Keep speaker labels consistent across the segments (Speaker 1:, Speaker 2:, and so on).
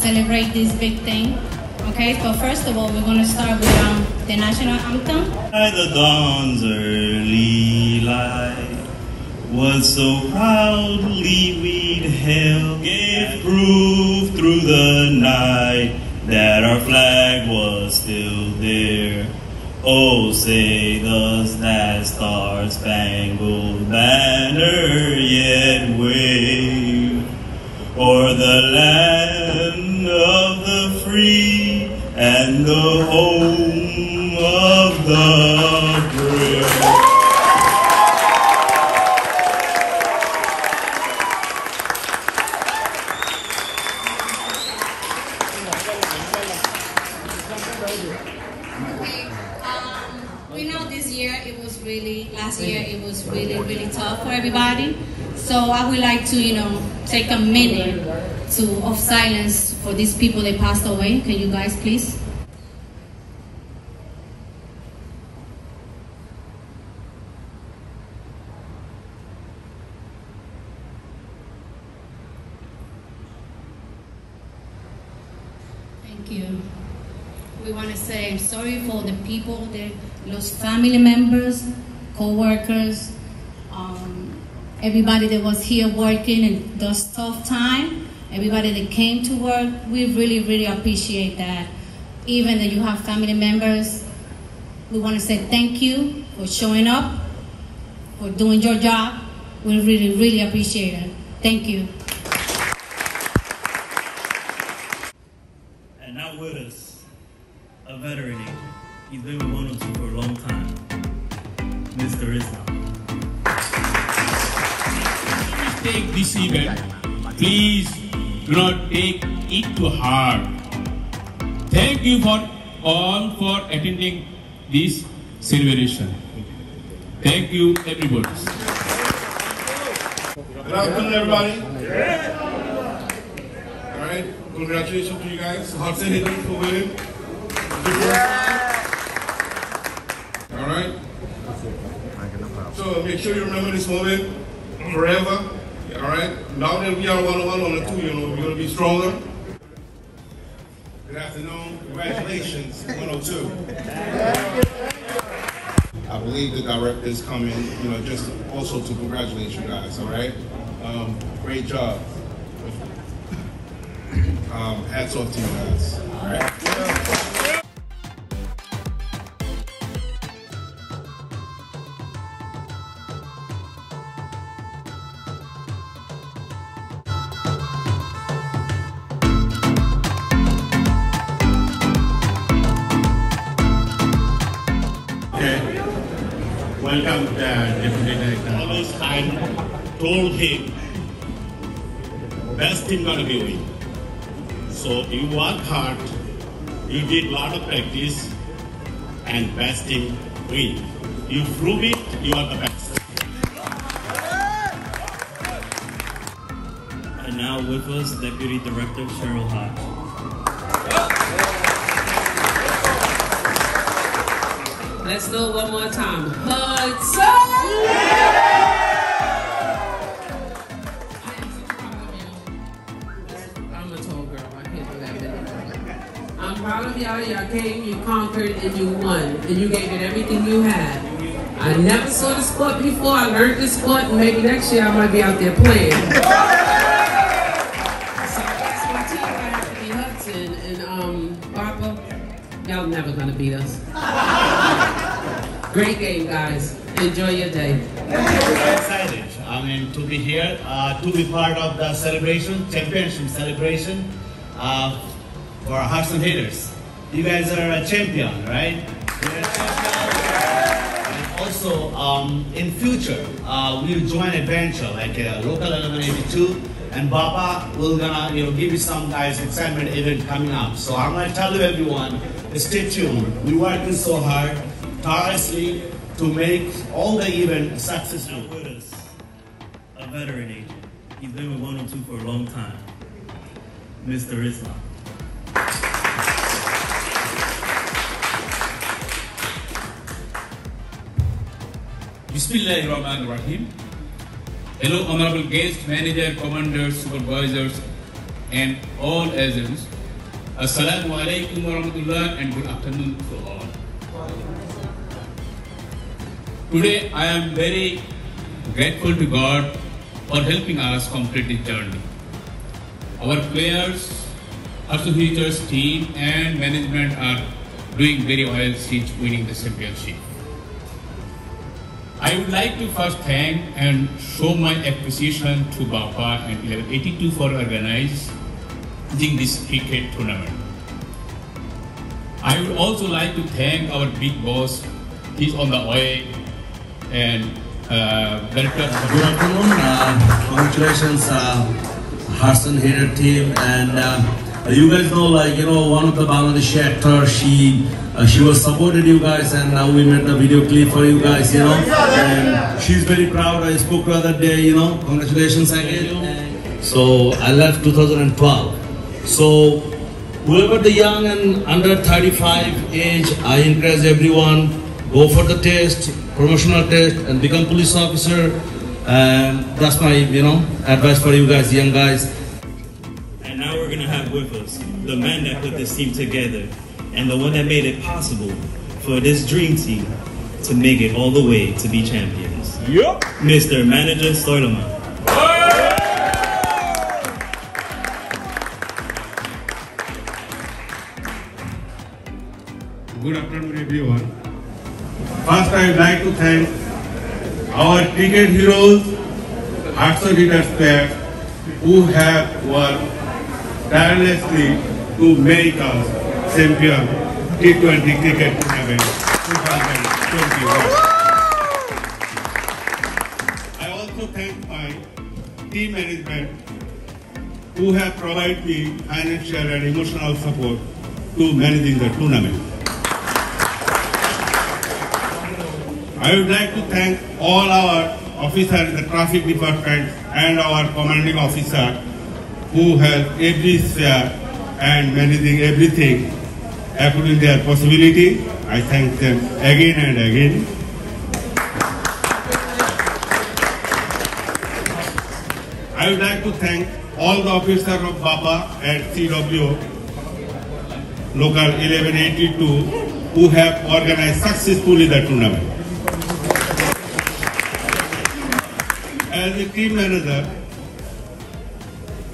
Speaker 1: celebrate this big thing. Okay, so first of all, we're going to start with the national anthem.
Speaker 2: By the dawn's early light, was so proudly we'd hailed, gave proof through the night that our flag was still there. Oh, say does that star-spangled banner yet wave o'er the land of the free and the home of the brave?
Speaker 1: We know last year it was really tough for everybody. So I would like to, take a minute of silence for these people that passed away. Can you guys please? Thank you. We want to say I'm sorry for the people that lost family members, co-workers, everybody that was here working in those tough time, everybody that came to work. We really appreciate that. Even though you have family members, we want to say thank you for showing up, for doing your job. We really appreciate it. Thank you.
Speaker 2: And now with us, a veteran agent. He's been with 102 for a long time, Mr. Islam.
Speaker 3: Take this event, please do not take it to heart. Thank you all for attending this celebration. Thank you, everybody.
Speaker 4: Good afternoon, everybody. All right, congratulations to you guys. Hudson Hitler for winning. All right. So make sure you remember this moment forever. All right. Now that we are 101 on the 2, we're going to be stronger. Good afternoon. Congratulations, 102. I believe the director is coming, just also to congratulate you guys. All right. Great job. Hats off to you guys. All right.
Speaker 5: Welcome, Deputy Director. Always I told him, best team gonna be win. So you work hard, you did a lot of practice, and best team win. You prove it, you are the best.
Speaker 2: And now with us, Deputy Director Cheryl Hodge.
Speaker 6: Let's go one more time. Hudson! I'm a tall girl. I can't do that bit. I'm proud of y'all. Y'all came, you conquered, and you won. And you gave it everything you had. I never saw the sport before. I learned the sport, and maybe next year I might be out there playing. So that's my team. I have to be Hudson. And Barbara, y'all never gonna beat us. Great game, guys. Enjoy your day.
Speaker 5: I'm excited. To be here, to be part of the celebration, championship celebration for Hudson Hitters. You guys are a champion, right? You're a champion. And also, in future, we'll join adventure like Local 1182, and Baba will gonna give you some guys excitement event coming up. So I'm gonna tell you everyone, stay tuned. We're working so hard, tirelessly, to make all the event successful.
Speaker 2: Now with us, a veteran agent. He's been with 102 for a long time, Mr. Islam.
Speaker 3: Bismillahirrahmanirrahim. Hello, honorable guests, managers, commanders, supervisors, and all agents. Assalamu alaikum wa rahmatullah and good afternoon to all. Today I am very grateful to God for helping us complete this journey. Our players, associators, team and management are doing very well since winning the championship. I would like to first thank and show my appreciation to Bapa and 1182 for organizing this cricket tournament. I would also like to thank our big boss, he's on the way, and Director.
Speaker 7: Good afternoon, congratulations Hearts and Hater team, and you guys know, like, one of the Bangladeshi actors, she was supported you guys, and now we made the video clip for you guys, and she's very proud. I spoke the other day, congratulations again. So I left 2012. So whoever the young and under 35 age, I encourage everyone, go for the test, promotional test, and become police officer. That's my, advice for you guys, young guys.
Speaker 2: And now we're gonna have with us the man that put this team together and the one that made it possible for this dream team to make it all the way to be champions.
Speaker 3: Yep.
Speaker 2: Mr. Manager Stoileman.
Speaker 4: Good afternoon, everyone. First, I would like to thank our cricket heroes, Hearts and Haters players, who have worked tirelessly to make us champion T20 cricket tournament 2021. I also thank my team management who have provided me financial and emotional support to managing the tournament. I would like to thank all our officers in the traffic department and our commanding officer who help every share and managing everything according to their possibility. I thank them again and again. I would like to thank all the officers of BAPA and CW Local 1182 who have organized successfully the tournament. As a team manager,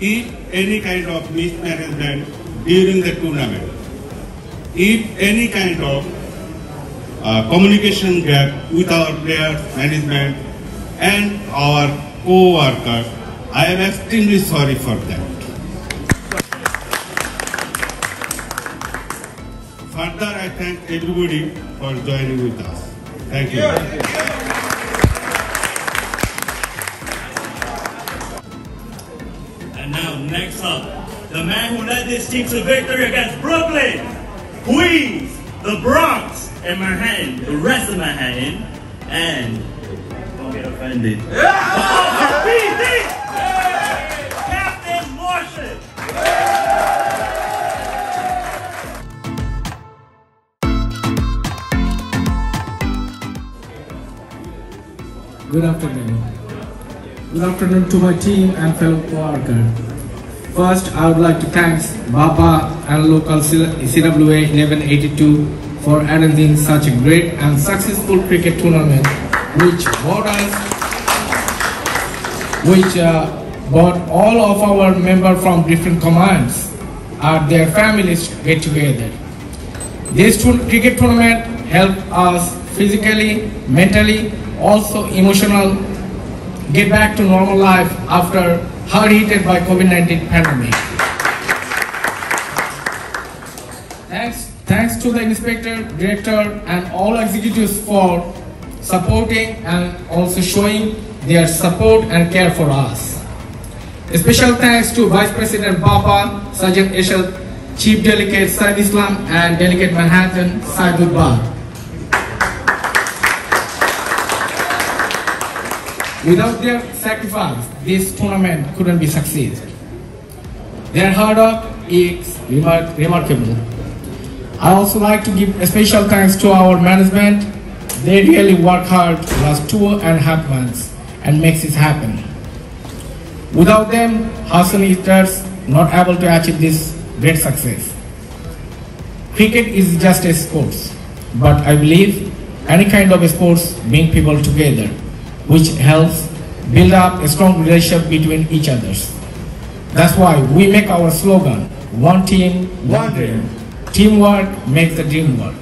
Speaker 4: if any kind of mismanagement during the tournament, if any kind of communication gap with our players, management and our co-workers, I am extremely sorry for that. Further, I thank everybody for joining with us. Thank you.
Speaker 2: Next up, the man who led this team to victory against Brooklyn, Queens, the Bronx, and Manhattan, the rest of Manhattan, and don't get offended. Captain Martian.
Speaker 8: Good afternoon. Good afternoon to my team and fellow co-workers. First, I would like to thank BAPA and local CWA 1182 for arranging such a great and successful cricket tournament, which brought all of our members from different commands and their families get together. This cricket tournament helped us physically, mentally, also emotional, get back to normal life after hard hit by COVID-19 pandemic. Thanks to the inspector, director and all executives for supporting and also showing their support and care for us. A special thanks to Vice President BAPA, Sergeant Eshel, Chief Delegate Said Islam and Delegate Manhattan Saidul Bad. Without their sacrifice, this tournament couldn't be succeed. Their hard work is remarkable. I also like to give a special thanks to our management. They really work hard last 2.5 months and makes it happen. Without them, Hearts and Haters not able to achieve this great success. Cricket is just a sport, but I believe any kind of sports bring people together, which helps build up a strong relationship between each other. That's why we make our slogan, one team, one dream. Teamwork makes the dream work.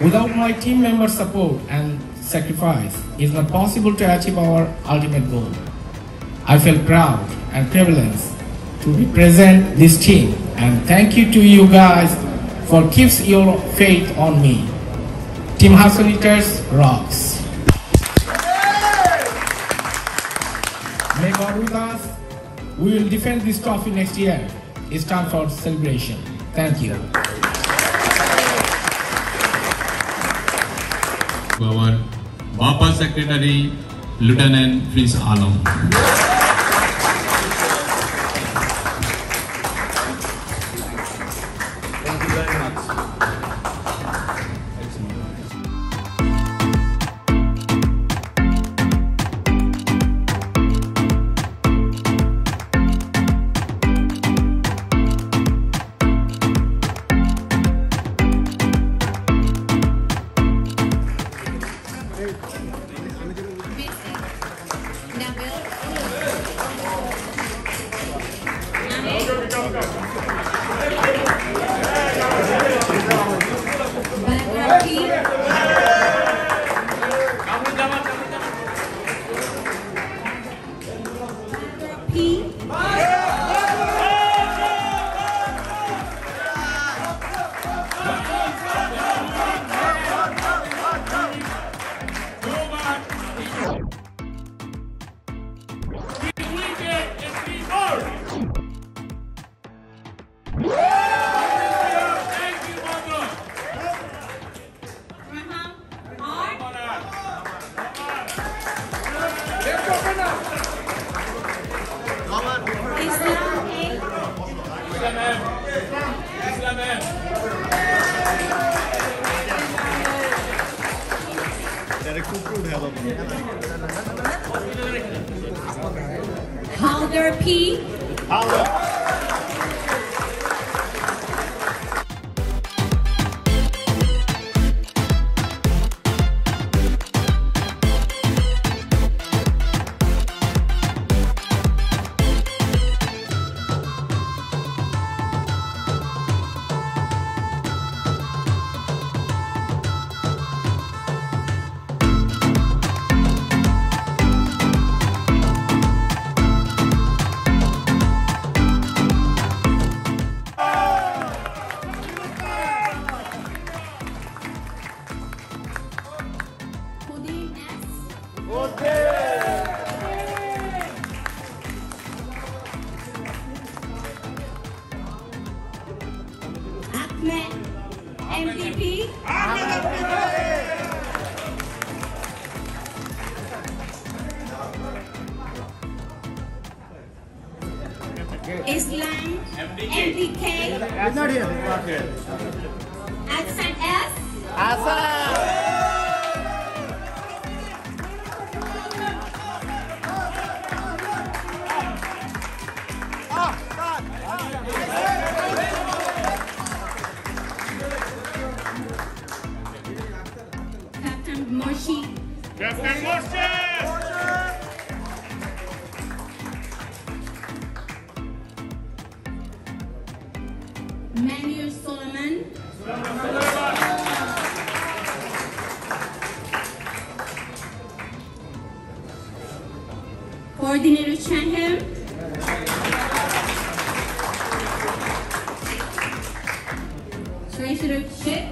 Speaker 8: Without my team members' support and sacrifice, it's not possible to achieve our ultimate goal. I feel proud and privileged to represent this team, and thank you to you guys for keeps your faith on me. Team Harstan Hitters rocks. May God with us. We will defend this trophy next year. It's time for celebration. Thank you.
Speaker 3: Our Bapa Secretary, Lieutenant Prince Alam.
Speaker 9: Thank you very much.
Speaker 1: Halder P. Ahmed MVP. Islam MDK.
Speaker 9: Not here. Not here.
Speaker 1: Hassan S. Captain Moshi.
Speaker 4: Captain Moses!
Speaker 1: Manuel Solomon. Coordinator Chanham. Treasurer Chip.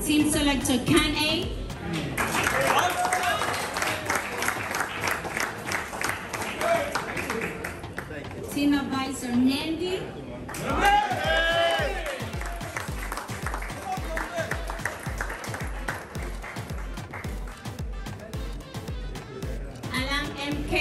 Speaker 1: Team Selector Can A. Team Advisor Nandi. Alam MK.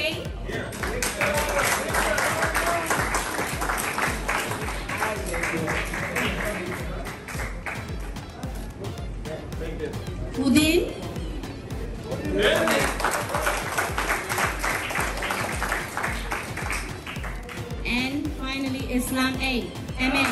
Speaker 1: Udin Islam 8. Amen.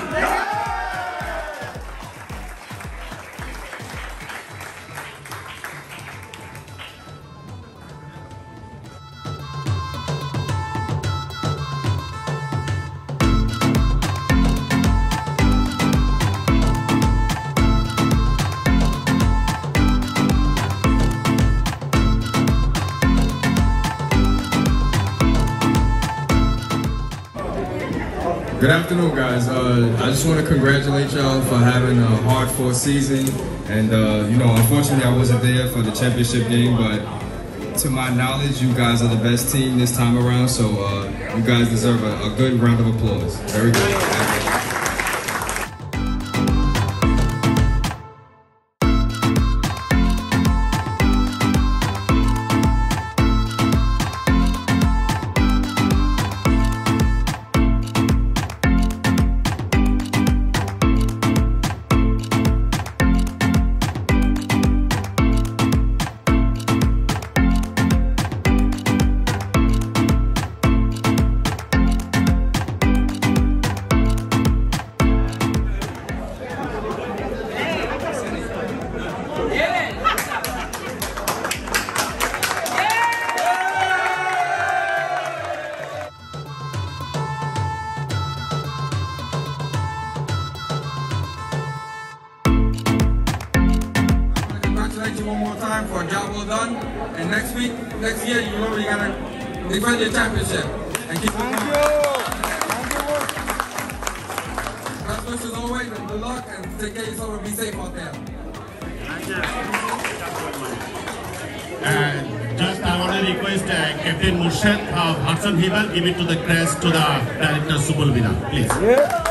Speaker 10: Good afternoon, guys. I just want to congratulate y'all for having a hard-fought season. And, you know, unfortunately I wasn't there for the championship game, but to my knowledge, you guys are the best team this time around. So you guys deserve a good round of applause. Very good.
Speaker 11: One more time for a job well done, and next year, you know you're gonna defend your championship and keep it going. Best wishes always, and good luck, and take care of yourself and be safe out there.
Speaker 2: Just I want to request Captain Murshid of Hudson Hival, give it to the crest to the director Subul Bina, please.